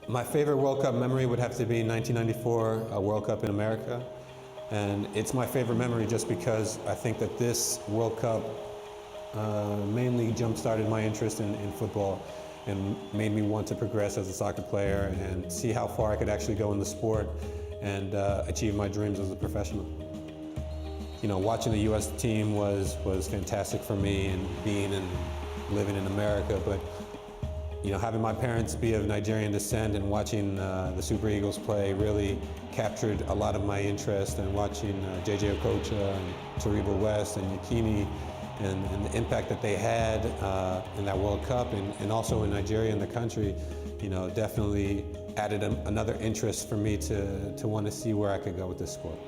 My favorite World Cup memory would have to be 1994 World Cup in America. And it's my favorite memory just because I think that this World Cup mainly jump-started my interest in football and made me want to progress as a soccer player and see how far I could actually go in the sport and achieve my dreams as a professional. You know, watching the U.S. team was fantastic for me, and being and living in America, but you know, having my parents be of Nigerian descent and watching the Super Eagles play really captured a lot of my interest, and watching J.J. Okocha and Taribo West and Yakini and the impact that they had in that World Cup and also in Nigeria and the country, you know, definitely added another interest for me to want to see where I could go with this sport.